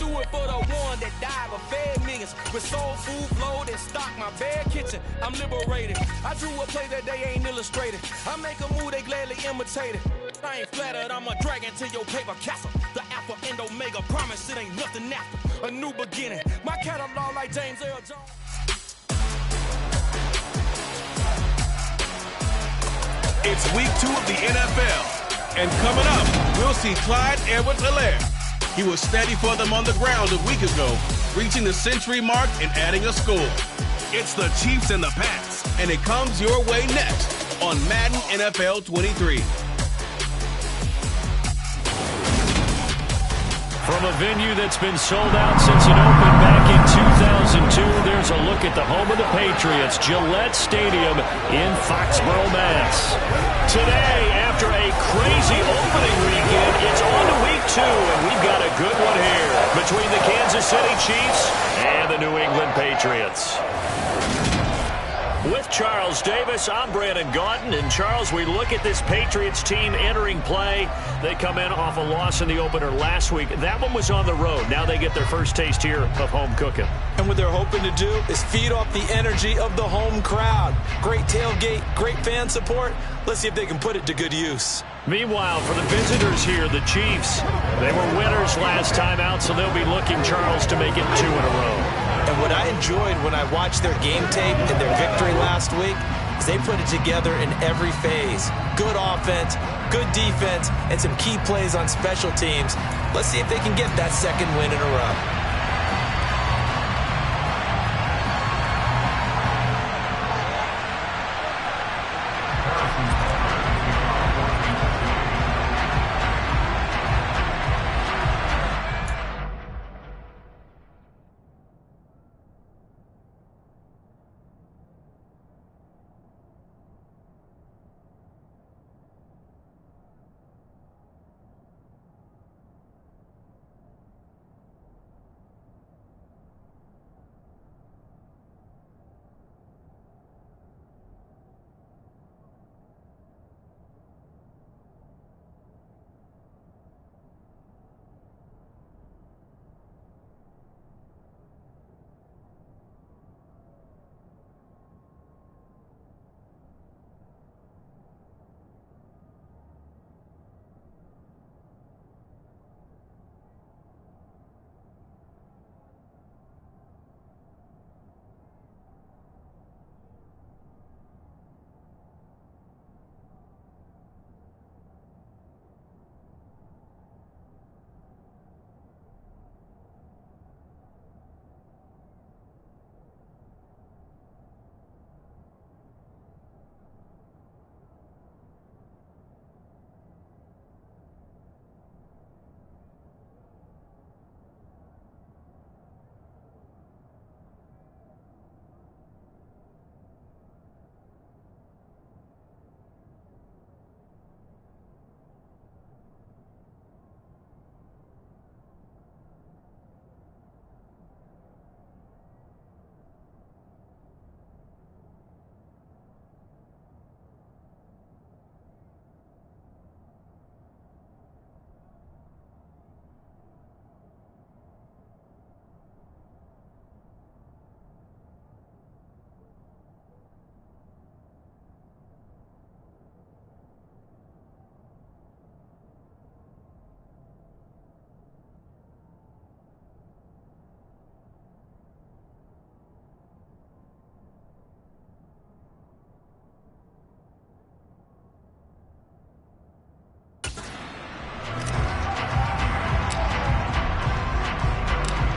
do it for the one that died but fed millions. With soul food flowed and stocked my bad kitchen. I'm liberated. I drew a play that they ain't illustrated. I make a move, they gladly imitate it. I ain't flattered, I'm a dragon to your paper castle. The Alpha and Omega, promise it ain't nothing after. A new beginning. My catalog like James Earl Jones. It's week 2 of the NFL. And coming up, we'll see Clyde Edwards-Helaire. He was steady for them on the ground a week ago, reaching the century mark and adding a score. It's the Chiefs and the Pats, and it comes your way next on Madden NFL 23. From a venue that's been sold out since it opened back in 2002, there's a look at the home of the Patriots, Gillette Stadium in Foxborough, Mass. Today, after a crazy opening weekend, it's on to week 2, and we've got a good one here between the Kansas City Chiefs and the New England Patriots. With Charles Davis, I'm Brandon Gaudin. And Charles, we look at this Patriots team entering play. They come in off a loss in the opener last week. That one was on the road. Now they get their first taste here of home cooking. And what they're hoping to do is feed off the energy of the home crowd. Great tailgate, great fan support. Let's see if they can put it to good use. Meanwhile, for the visitors here, the Chiefs, they were winners last time out, so they'll be looking, Charles, to make it 2 in a row. And what I enjoyed when I watched their game tape and their victory last week is they put it together in every phase. Good offense, good defense, and some key plays on special teams. Let's see if they can get that second win in a row.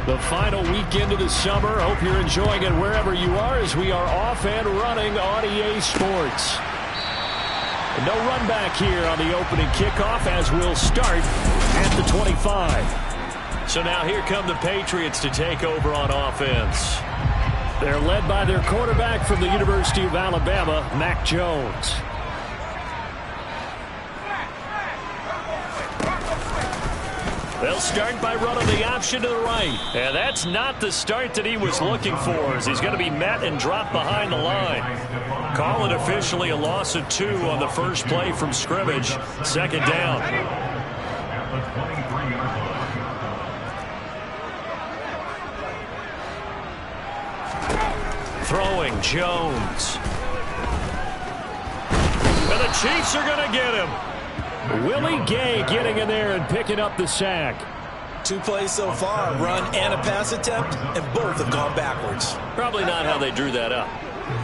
The final weekend of the summer. Hope you're enjoying it wherever you are as we are off and running on EA Sports. No run back here on the opening kickoff as we'll start at the 25. So now here come the Patriots to take over on offense. They're led by their quarterback from the University of Alabama, Mac Jones. They'll start by running the option to the right. And that's not the start that he was looking for, as he's going to be met and dropped behind the line. Call it officially a loss of 2 on the first play from scrimmage. Second down. Throwing, Jones. And the Chiefs are going to get him. Willie Gay getting in there and picking up the sack. 2 plays so far, a run and a pass attempt, and both have gone backwards. Probably not how they drew that up.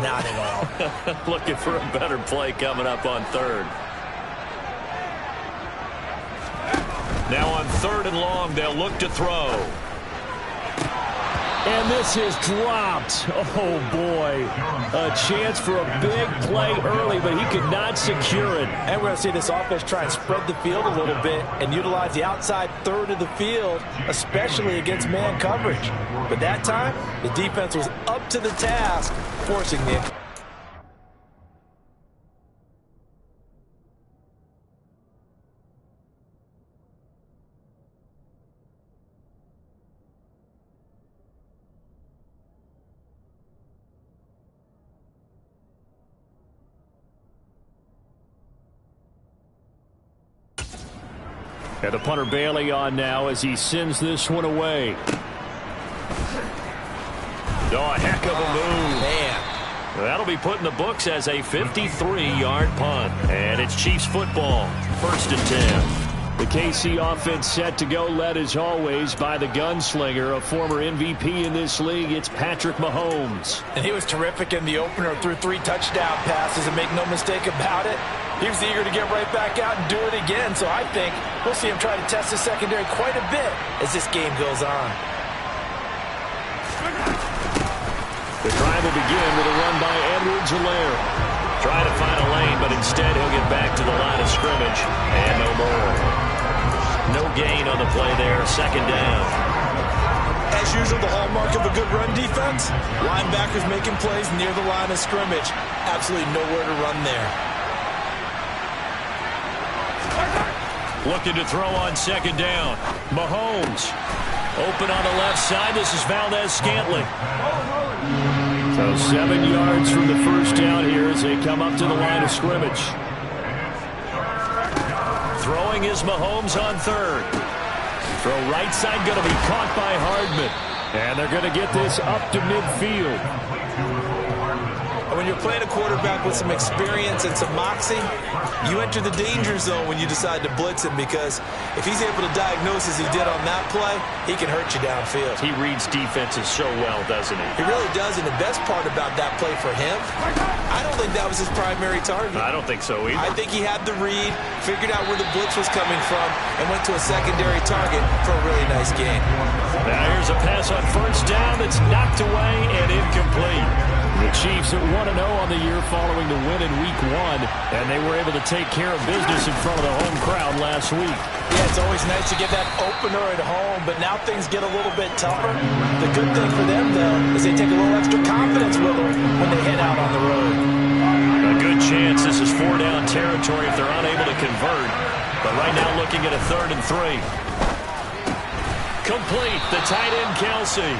Not at all. Looking for a better play coming up on third. Now on 3rd and long, they'll look to throw. And this is dropped. Oh, boy. A chance for a big play early, but he could not secure it. And we're going to see this offense try and spread the field a little bit and utilize the outside third of the field, especially against man coverage. But that time, the defense was up to the task, forcing the... And the punter Bailey on now as he sends this one away. Oh, a heck of a move. Man. That'll be put in the books as a 53-yard punt. And it's Chiefs football, 1st and 10. The KC offense set to go, led as always by the gunslinger, a former MVP in this league. It's Patrick Mahomes. And he was terrific in the opener, threw 3 touchdown passes, and make no mistake about it, he was eager to get right back out and do it again. So I think we'll see him try to test the secondary quite a bit as this game goes on. The drive will begin with a run by Edwards-Helaire. Trying to find a lane, but instead he'll get back to the line of scrimmage. And no more. No gain on the play there. 2nd down. As usual, the hallmark of a good run defense, linebackers making plays near the line of scrimmage. Absolutely nowhere to run there. Looking to throw on 2nd down. Mahomes. Open on the left side. This is Valdez-Scantling. So 7 yards from the first down here as they come up to the line of scrimmage. Throwing is Mahomes on 3rd. Throw right side going to be caught by Hardman. And they're going to get this up to midfield. And when you're playing a quarterback with some experience and some moxie, you enter the danger zone when you decide to blitz him, because if he's able to diagnose as he did on that play, he can hurt you downfield. He reads defenses so well, doesn't he? He really does, and the best part about that play for him, I don't think that was his primary target. I don't think so either. I think he had the read, figured out where the blitz was coming from, and went to a secondary target for a really nice gain. Now here's a pass on 1st down that's knocked away and incomplete. The Chiefs at 1-0 on the year following the win in Week 1, and they were able to take care of business in front of the home crowd last week. Yeah, it's always nice to get that opener at home, but now things get a little bit tougher. The good thing for them, though, is they take a little extra confidence with them when they head out on the road. A good chance this is 4-down territory if they're unable to convert, but right now looking at a 3rd and 3. Complete, the tight end Kelsey.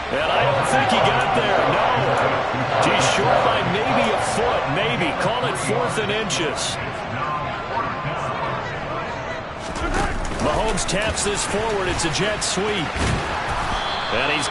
And I don't think he got there, no. He's short by maybe a foot, maybe. Call it 4th and inches. Mahomes taps this forward. It's a jet sweep. And he's...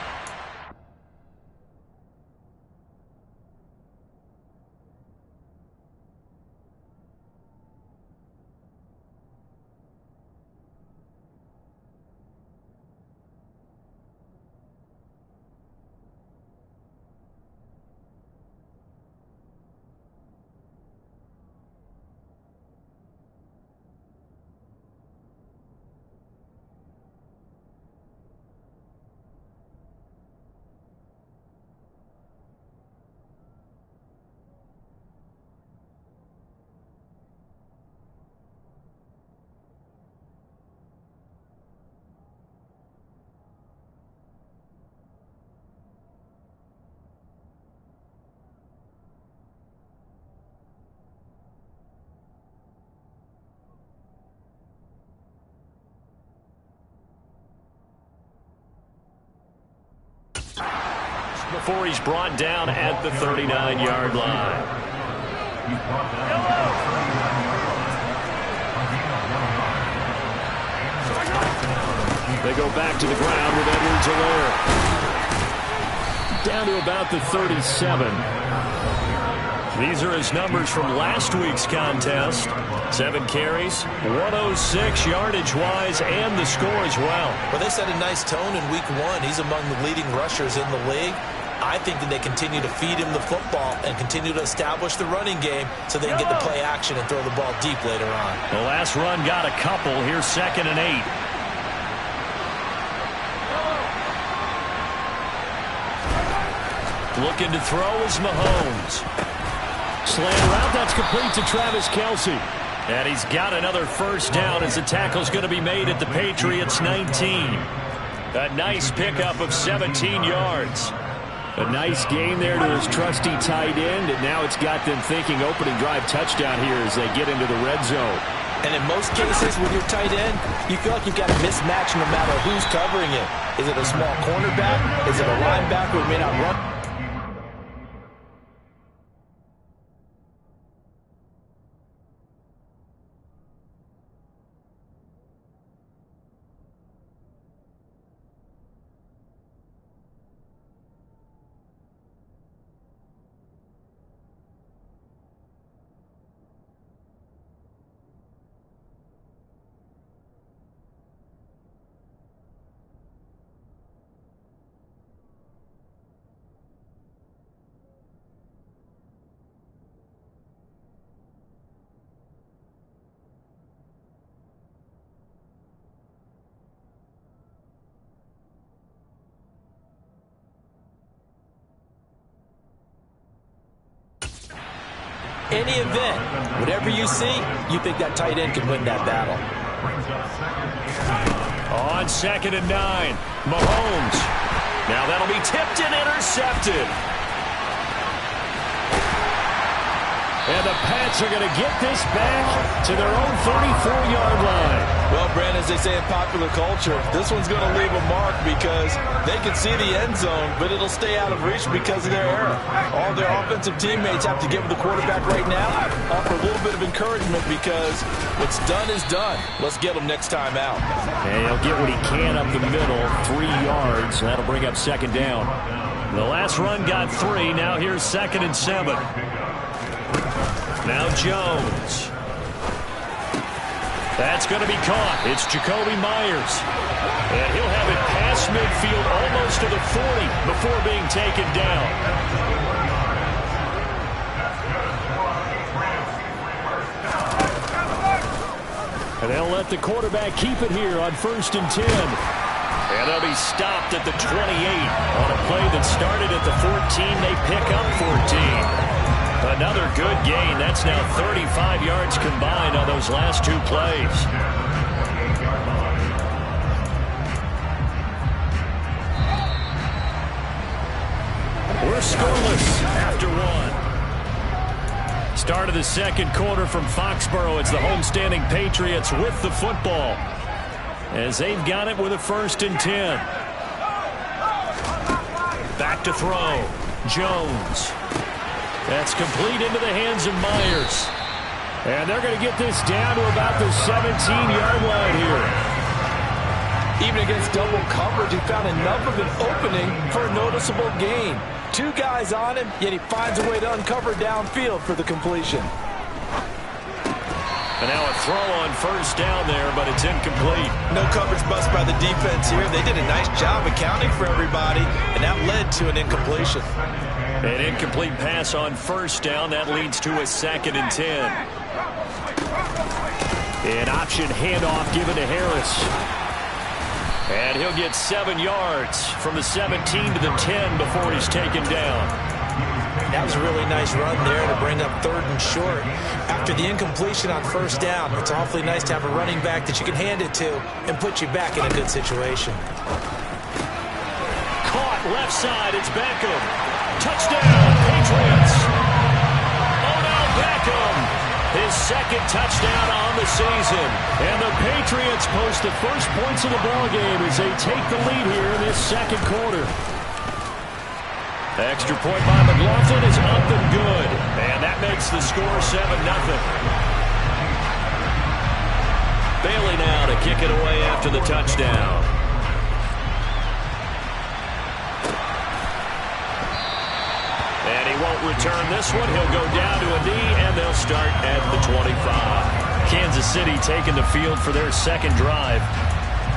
before he's brought down at the 39-yard line. They go back to the ground with Edwards-Helaire. down to about the 37. These are his numbers from last week's contest. 7 carries, 106 yardage-wise, and the score as well. Well, they set a nice tone in week 1. He's among the leading rushers in the league. I think that they continue to feed him the football and continue to establish the running game so they can get the play action and throw the ball deep later on. The last run got a couple. Here's 2nd and 8. Looking to throw is Mahomes. Slant route, that's complete to Travis Kelce. And he's got another first down as the tackle's going to be made at the Patriots' 19. A nice pickup of 17 yards. A nice gain there to his trusty tight end, and now it's got them thinking opening drive touchdown here as they get into the red zone. And in most cases with your tight end, you feel like you've got a mismatch no matter who's covering it. Is it a small cornerback? Is it a linebacker who may not run? Any event, whatever you see, you think that tight end can win that battle. On 2nd and 9, Mahomes. Now that'll be tipped and intercepted. And the Pats are going to get this back to their own 34-yard line. Well, Brandon, as they say in popular culture, this one's going to leave a mark because they can see the end zone, but it'll stay out of reach because of their error. All their offensive teammates have to give the quarterback right now, offer a little bit of encouragement because what's done is done. Let's get him next time out. And he'll get what he can up the middle, 3 yards. That'll bring up 2nd down. The last run got 3. Now here's 2nd and 7. Now Jones. That's going to be caught. It's Jacoby Myers. And he'll have it past midfield almost to the 40 before being taken down. And they'll let the quarterback keep it here on 1st and 10. And they'll be stopped at the 28 on a play that started at the 14. They pick up 14. Another good gain. That's now 35 yards combined on those last 2 plays. We're scoreless after 1. Start of the 2nd quarter from Foxborough. It's the homestanding Patriots with the football as they've got it with a 1st and 10. Back to throw. Jones. That's complete into the hands of Myers. And they're going to get this down to about the 17-yard line here. Even against double coverage, he found enough of an opening for a noticeable gain. 2 guys on him, yet he finds a way to uncover downfield for the completion. And now a throw on 1st down there, but it's incomplete. No coverage bust by the defense here. They did a nice job accounting for everybody, and that led to an incompletion. An incomplete pass on 1st down. That leads to a 2nd and 10. An option handoff given to Harris. And he'll get 7 yards from the 17 to the 10 before he's taken down. That was a really nice run there to bring up 3rd and short. After the incompletion on 1st down, it's awfully nice to have a running back that you can hand it to and put you back in a good situation. Caught left side. It's Beckham. Touchdown, Patriots. Odell Beckham, his 2nd touchdown on the season. And the Patriots post the first points of the ballgame as they take the lead here in this 2nd quarter. Extra point by McLaughlin is up and good. And that makes the score 7-0. Bailey now to kick it away after the touchdown. return this one. He'll go down to a knee, and they'll start at the 25. Kansas City taking the field for their second drive.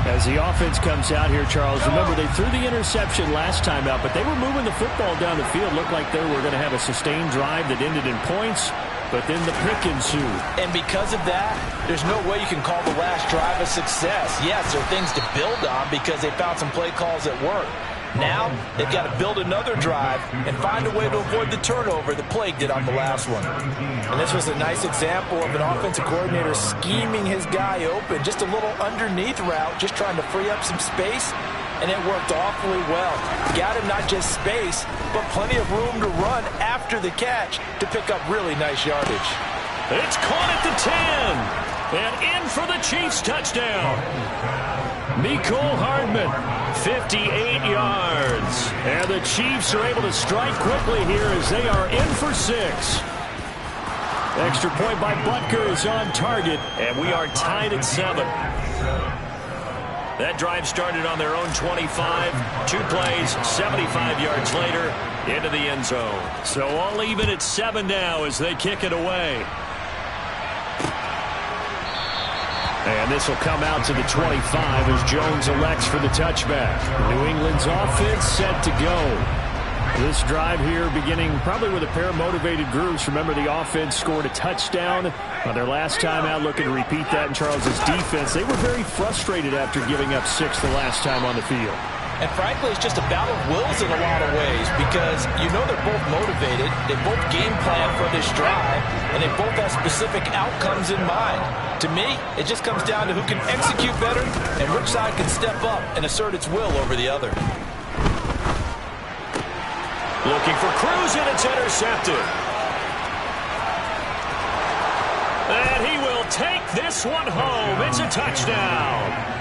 As the offense comes out here, Charles, remember they threw the interception last time out, but they were moving the football down the field. Looked like they were going to have a sustained drive that ended in points, but then the pick ensued. And because of that, there's no way you can call the last drive a success. Yes, there are things to build on because they found some play calls that work. Now, they've got to build another drive and find a way to avoid the turnover that plagued it on the last one. And this was a nice example of an offensive coordinator scheming his guy open. Just a little underneath route, just trying to free up some space, and it worked awfully well. Got him not just space, but plenty of room to run after the catch to pick up really nice yardage. It's caught at the 10, and in for the Chiefs touchdown. Mecole Hardman, 58 yards. And the Chiefs are able to strike quickly here as they are in for 6. Extra point by Butker is on target, and we are tied at 7. That drive started on their own 25. 2 plays, 75 yards later, into the end zone. So all even at 7 now as they kick it away. And this will come out to the 25 as Jones elects for the touchback. New England's offense set to go. This drive here beginning probably with a pair of motivated groups. Remember, the offense scored a touchdown on their last time out, looking to repeat that in Charles's defense. They were very frustrated after giving up 6 the last time on the field. And frankly, it's just a battle of wills in a lot of ways because you know they're both motivated, they both game plan for this drive, and they both have specific outcomes in mind. To me, it just comes down to who can execute better and which side can step up and assert its will over the other. Looking for Cruz, and it's intercepted. And he will take this one home. It's a touchdown.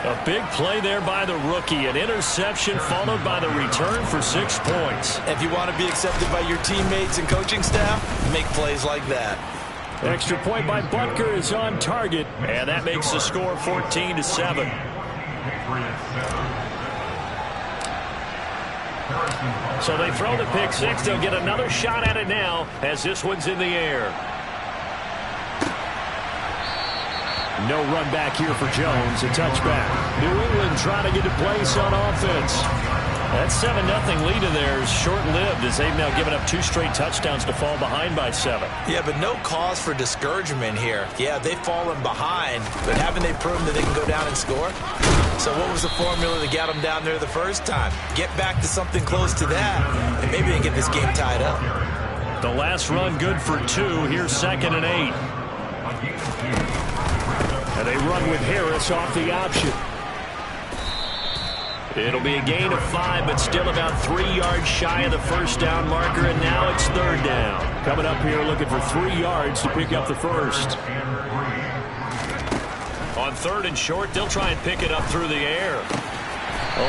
A big play there by the rookie. An interception followed by the return for 6 points. If you want to be accepted by your teammates and coaching staff, make plays like that. Extra point by Butker is on target, and that makes the score 14-7. So they throw the pick 6. They'll get another shot at it now as this one's in the air. No run back here for Jones. A touchback. New England trying to get a place on offense. That 7-0 lead of theirs short-lived as they've now given up 2 straight touchdowns to fall behind by 7. Yeah, but no cause for discouragement here. Yeah, they've fallen behind, but haven't they proven that they can go down and score? So what was the formula that got them down there the first time? Get back to something close to that, and maybe they get this game tied up. The last run good for 2. Here's 2nd and 8. And they run with Harris off the option. It'll be a gain of 5, but still about 3 yards shy of the first down marker, and now it's 3rd down. Coming up here looking for 3 yards to pick up the first. On 3rd and short, they'll try and pick it up through the air.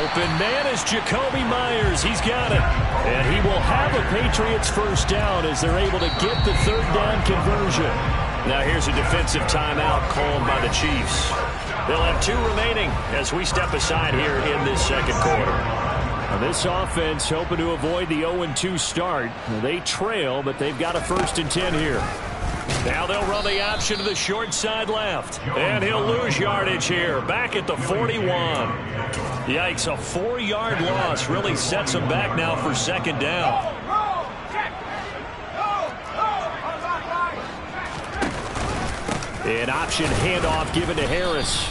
Open man is Jacoby Myers. He's got it. And he will have a Patriots first down as they're able to get the 3rd down conversion. Now here's a defensive timeout called by the Chiefs. They'll have 2 remaining as we step aside here in this second quarter. Now this offense hoping to avoid the 0-2 start. They trail, but they've got a 1st and 10 here. Now they'll run the option to the short side left. And he'll lose yardage here. Back at the 41. Yikes, a 4-yard loss really sets them back now for 2nd down. An option handoff given to Harris.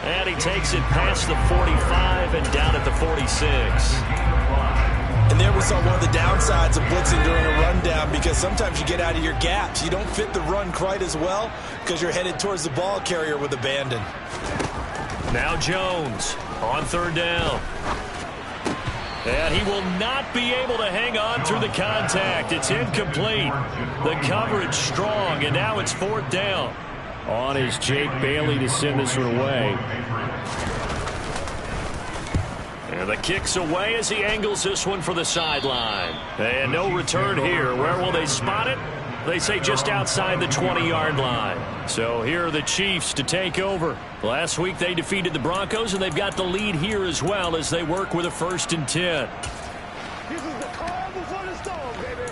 And he takes it past the 45 and down at the 46. And there we saw one of the downsides of blitzing during a rundown because sometimes you get out of your gaps. You don't fit the run quite as well because you're headed towards the ball carrier with abandon. Now Jones on 3rd down. And he will not be able to hang on through the contact. It's incomplete. The coverage strong, and now it's 4th down. On is Jake Bailey to send this one away. And the kick's away as he angles this one for the sideline. And no return here. Where will they spot it? They say just outside the 20-yard line. So here are the Chiefs to take over. Last week they defeated the Broncos, and they've got the lead here as well as they work with a 1st and 10. This is the calm before the storm, baby.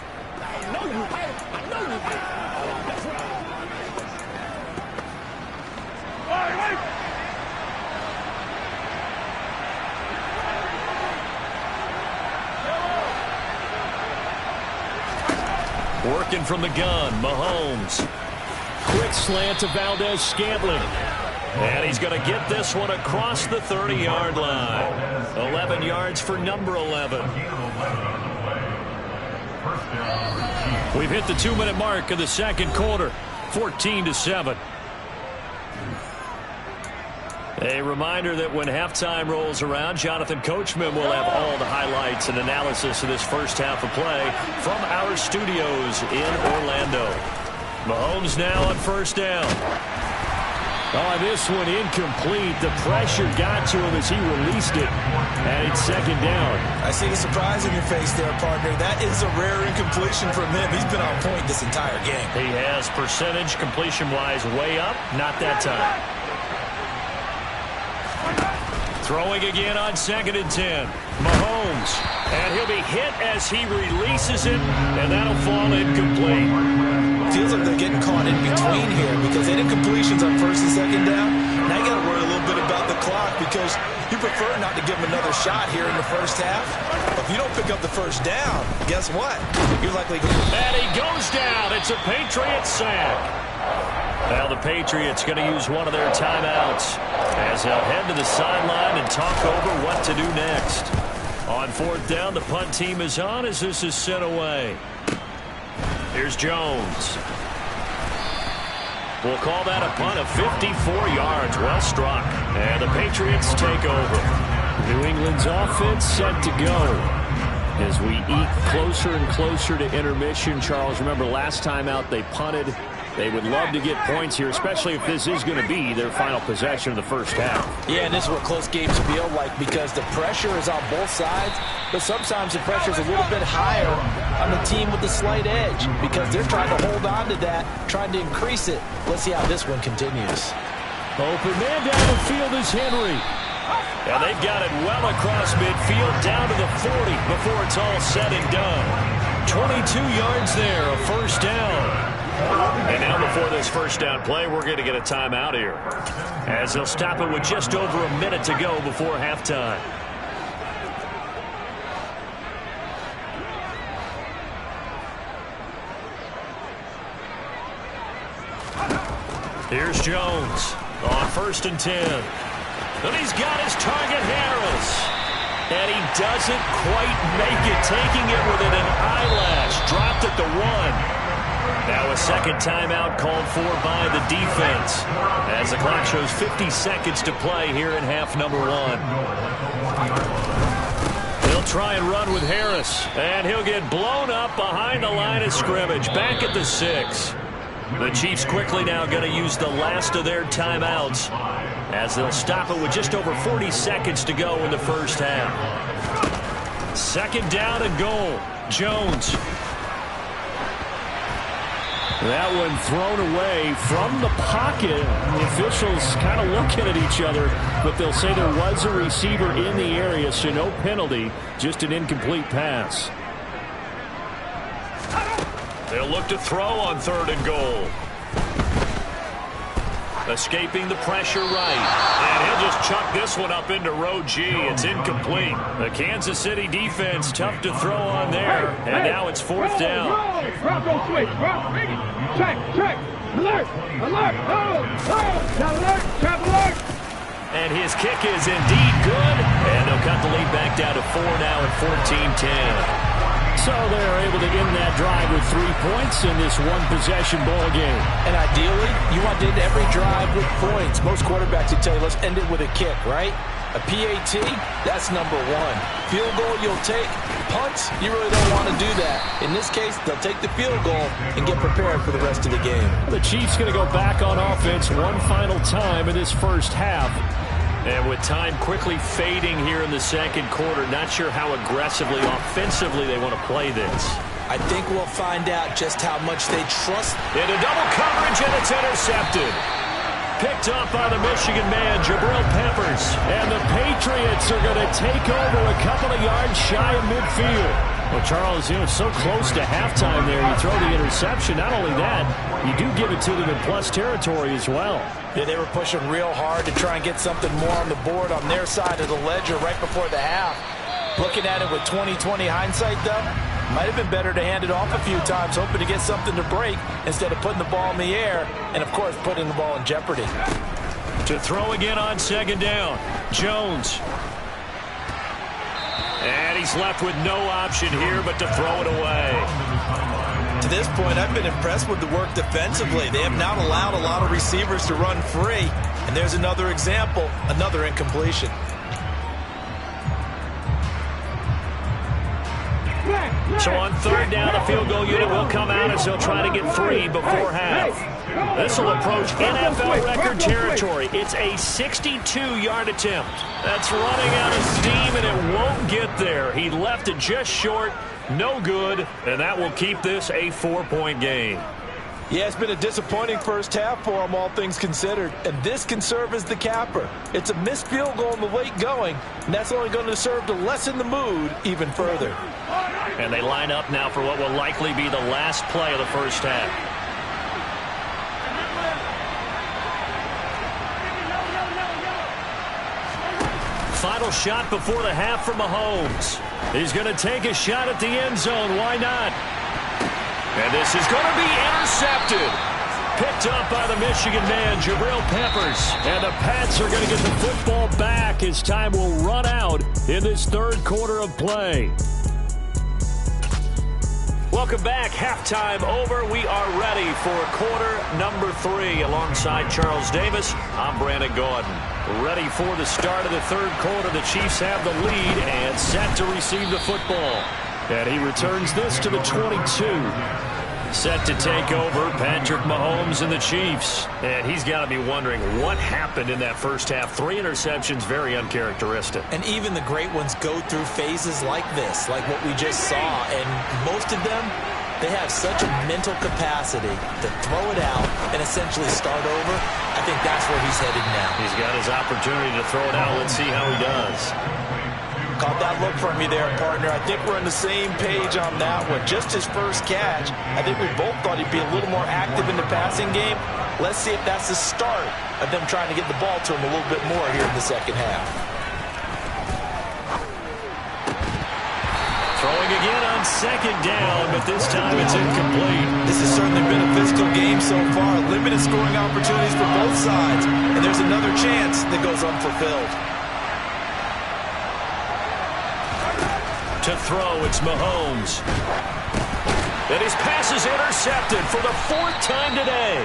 Working from the gun, Mahomes. Quick slant to Valdez-Scantling. And he's going to get this one across the 30-yard line. 11 yards for number 11. We've hit the 2-minute mark of the second quarter. 14-7. A reminder that when halftime rolls around, Jonathan Coachman will have all the highlights and analysis of this first half of play from our studios in Orlando. Mahomes now on first down. Oh, this one incomplete. The pressure got to him as he released it, and it's second down. I see the surprise in your face there, partner. That is a rare incompletion from him. He's been on point this entire game. He has percentage completion-wise way up. Not that time. Throwing again on 2nd and 10. Mahomes. And he'll be hit as he releases it, and that'll fall incomplete. Feels like they're getting caught in between here because they did completions on 1st and 2nd down. Now you got to worry a little bit about the clock because you prefer not to give him another shot here in the first half. But if you don't pick up the first down, guess what? You're likely going to... And he goes down. It's a Patriots sack. Now the Patriots going to use one of their timeouts as they'll head to the sideline and talk over what to do next. On 4th down, the punt team is on as this is sent away. Here's Jones. We'll call that a punt of 54 yards. Well struck. And the Patriots take over. New England's offense set to go. As we eke closer and closer to intermission, Charles, remember last time out they punted. They would love to get points here, especially if this is going to be their final possession of the first half. Yeah, and this is what close games feel like because the pressure is on both sides, but sometimes the pressure is a little bit higher on the team with the slight edge because they're trying to hold on to that, trying to increase it. Let's see how this one continues. Open man down the field is Henry. And they've got it well across midfield down to the 40 before it's all said and done. 22 yards there, a first down. And now before this first down play, we're going to get a timeout here as they'll stop it with just over a minute to go before halftime. Here's Jones on 1st and 10. And he's got his target, Harris. And he doesn't quite make it, taking it within an eyelash. Dropped at the 1. Now a second timeout called for by the defense as the clock shows 50 seconds to play here in half number 1. He'll try and run with Harris, and he'll get blown up behind the line of scrimmage, back at the 6. The Chiefs quickly now going to use the last of their timeouts as they'll stop it with just over 40 seconds to go in the first half. 2nd down and goal. Jones. That one thrown away from the pocket. The officials kind of looking at each other, but they'll say there was a receiver in the area, so no penalty, just an incomplete pass. They'll look to throw on 3rd and goal. Escaping the pressure right. And he'll just chuck this one up into row G. It's incomplete. The Kansas City defense tough to throw on there. And now it's 4th down. Bronco switch. Check. Alert. Trap alert. And his kick is indeed good. And they'll cut the lead back down to 4 now at 14-10. So they're able to end that drive with 3 points in this one-possession ball game. And ideally, you want to end every drive with points. Most quarterbacks would tell you, let's end it with a kick, right? A PAT, that's number 1. Field goal, you'll take. Punts, you really don't want to do that. In this case, they'll take the field goal and get prepared for the rest of the game. The Chiefs going to go back on offense one final time in this first half. And with time quickly fading here in the second quarter, not sure how aggressively, offensively they want to play this. I think we'll find out just how much they trust. Into double coverage, and it's intercepted. Picked up by the Michigan man, Jabril Peppers. And the Patriots are going to take over a couple of yards shy of midfield. Well, Charles, it's so close to halftime there. You throw the interception. Not only that, you do give it to them in plus territory as well. Yeah, they were pushing real hard to try and get something more on the board on their side of the ledger right before the half. Looking at it with 20/20 hindsight, though, might have been better to hand it off a few times, hoping to get something to break instead of putting the ball in the air and, of course, putting the ball in jeopardy. To throw again on second down, Jones. And he's left with no option here but to throw it away. To this point, I've been impressed with the work defensively. They have not allowed a lot of receivers to run free. And there's another example, another incompletion. So on third down, the field goal unit will come out as they'll try to get 3 before half. This will approach NFL record territory. It's a 62-yard attempt. That's running out of steam, and it won't get there. He left it just short, no good, and that will keep this a 4-point game. Yeah, it's been a disappointing first half for them, all things considered. And this can serve as the capper. It's a missed field goal in the late going, and that's only going to serve to lessen the mood even further. And they line up now for what will likely be the last play of the first half. Final shot before the half from Mahomes. He's going to take a shot at the end zone. Why not? And this is going to be intercepted. Picked up by the Michigan man, Jabril Peppers. And the Pats are going to get the football back as time will run out in this third quarter of play. Welcome back. Halftime over. We are ready for quarter number 3 alongside Charles Davis. I'm Brandon Gordon. Ready for the start of the third quarter. The Chiefs have the lead and set to receive the football. And he returns this to the 22. Set to take over, Patrick Mahomes and the Chiefs. And he's got to be wondering what happened in that first half. 3 interceptions, very uncharacteristic. And even the great ones go through phases like this, like what we just saw. And most of them, they have such a mental capacity to throw it out and essentially start over. I think that's where he's headed now. He's got his opportunity to throw it out. Let's see how he does. Caught that look from you there, partner. I think we're on the same page on that one. Just his first catch. I think we both thought he'd be a little more active in the passing game. Let's see if that's the start of them trying to get the ball to him a little bit more here in the second half. Throwing again on second down, but this time it's incomplete. This has certainly been a physical game so far. Limited scoring opportunities for both sides. And there's another chance that goes unfulfilled. To throw, it's Mahomes. And his pass is intercepted for the 4th time today.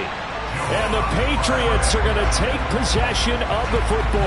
And the Patriots are going to take possession of the football.